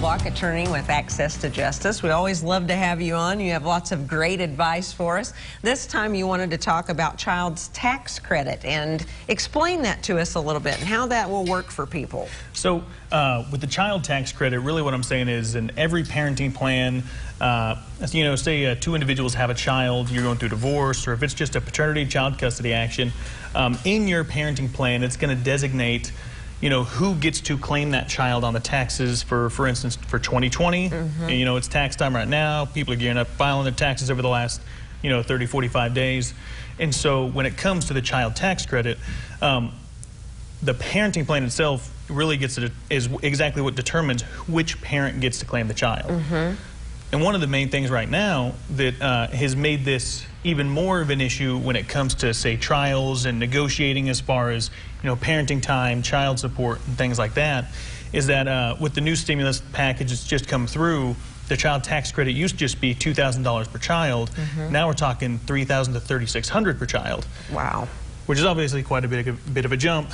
Block, attorney with Access to Justice. We always love to have you on. You have lots of great advice for us. This time you wanted to talk about child's tax credit and explain that to us a little bit and how that will work for people. So with the child tax credit, really what I'm saying is in every parenting plan, say two individuals have a child, you're going through divorce, or if it's just a paternity child custody action, in your parenting plan, it's going to designate who gets to claim that child on the taxes for instance, for 2020. And, it's tax time right now. People are gearing up, filing their taxes over the last, 30, 45 days. And so when it comes to the child tax credit, the parenting plan itself really is exactly what determines which parent gets to claim the child. And one of the main things right now that has made this even more of an issue when it comes to, say, trials and negotiating as far as, parenting time, child support, and things like that, is that with the new stimulus package that's just come through, the child tax credit used to just be $2,000 per child. Now we're talking $3,000 to $3,600 per child. Wow. Which is obviously quite a bit of a jump.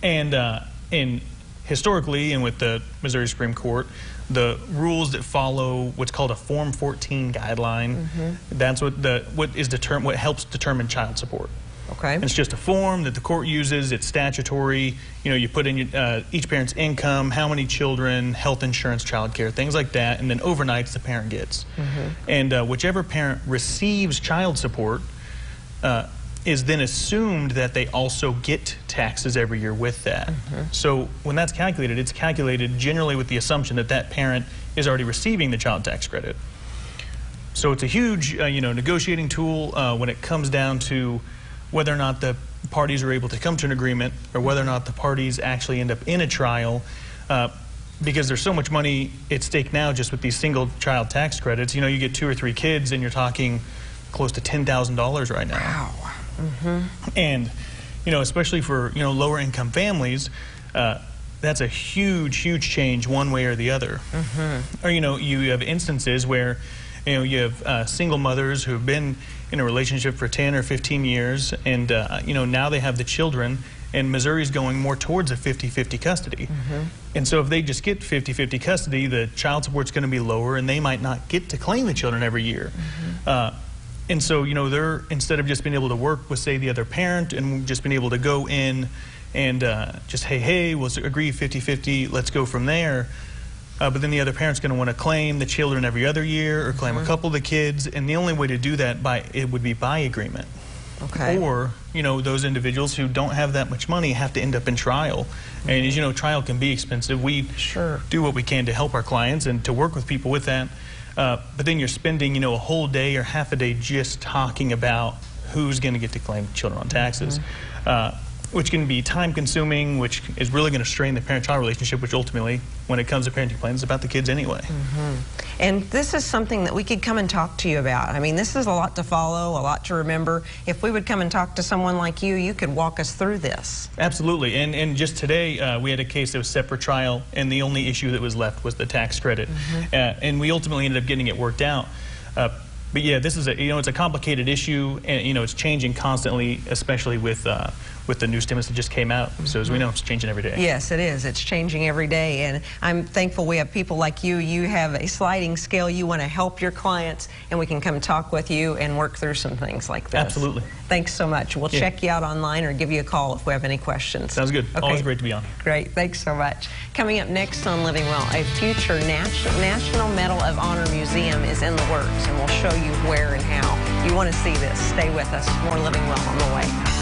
And historically, and with the Missouri Supreme Court, the rules that follow what's called a Form 14 guideline, that's what helps determine child support. Okay. And it's just a form that the court uses. It's statutory. You put in each parent's income, how many children, health insurance, child care, things like that, and then overnights the parent gets. And whichever parent receives child support is then assumed that they also get taxes every year with that. So when that's calculated, it's calculated generally with the assumption that that parent is already receiving the child tax credit. So it's a huge, negotiating tool when it comes down to whether or not the parties are able to come to an agreement or whether or not the parties actually end up in a trial, because there's so much money at stake now just with these single child tax credits. You get 2 or 3 kids and you're talking close to $10,000 right now. Wow. And, especially for, lower income families, that's a huge, huge change one way or the other. Or, you have instances where, you have single mothers who have been in a relationship for 10 or 15 years, and, now they have the children, and Missouri's going more towards a 50-50 custody. And so if they just get 50-50 custody, the child support's going to be lower, and they might not get to claim the children every year. And so, they're, instead of just being able to work with, say, the other parent and just being able to go in and just, hey, we'll agree 50-50, let's go from there. But then the other parent's going to want to claim the children every other year or claim a couple of the kids. And the only way to do that would be by agreement. Okay. Or, those individuals who don't have that much money have to end up in trial. And as you know, trial can be expensive. We do what we can to help our clients and to work with people with that. But then you're spending, a whole day or half a day just talking about who's going to get to claim children on taxes, which can be time-consuming, which is really going to strain the parent-child relationship, which ultimately, when it comes to parenting plans, is about the kids anyway. And this is something that we could come and talk to you about. I mean, this is a lot to follow, a lot to remember. If we would come and talk to someone like you, you could walk us through this. Absolutely. And just today, we had a case that was set for trial, and the only issue that was left was the tax credit. And we ultimately ended up getting it worked out. But yeah, this is it's a complicated issue, and it's changing constantly, especially with the new stimulus that just came out. So as we know, it's changing every day. Yes, it is. It's changing every day, and I'm thankful we have people like you. You have a sliding scale. You want to help your clients, and we can come talk with you and work through some things like this. Absolutely. Thanks so much. We'll check you out online or give you a call if we have any questions. Sounds good. Okay. Always great to be on. Great. Thanks so much. Coming up next on Living Well, a future National Medal of Honor Museum is in the works, and we'll show you where and how. You want to see this. Stay with us. More Living Well on the way.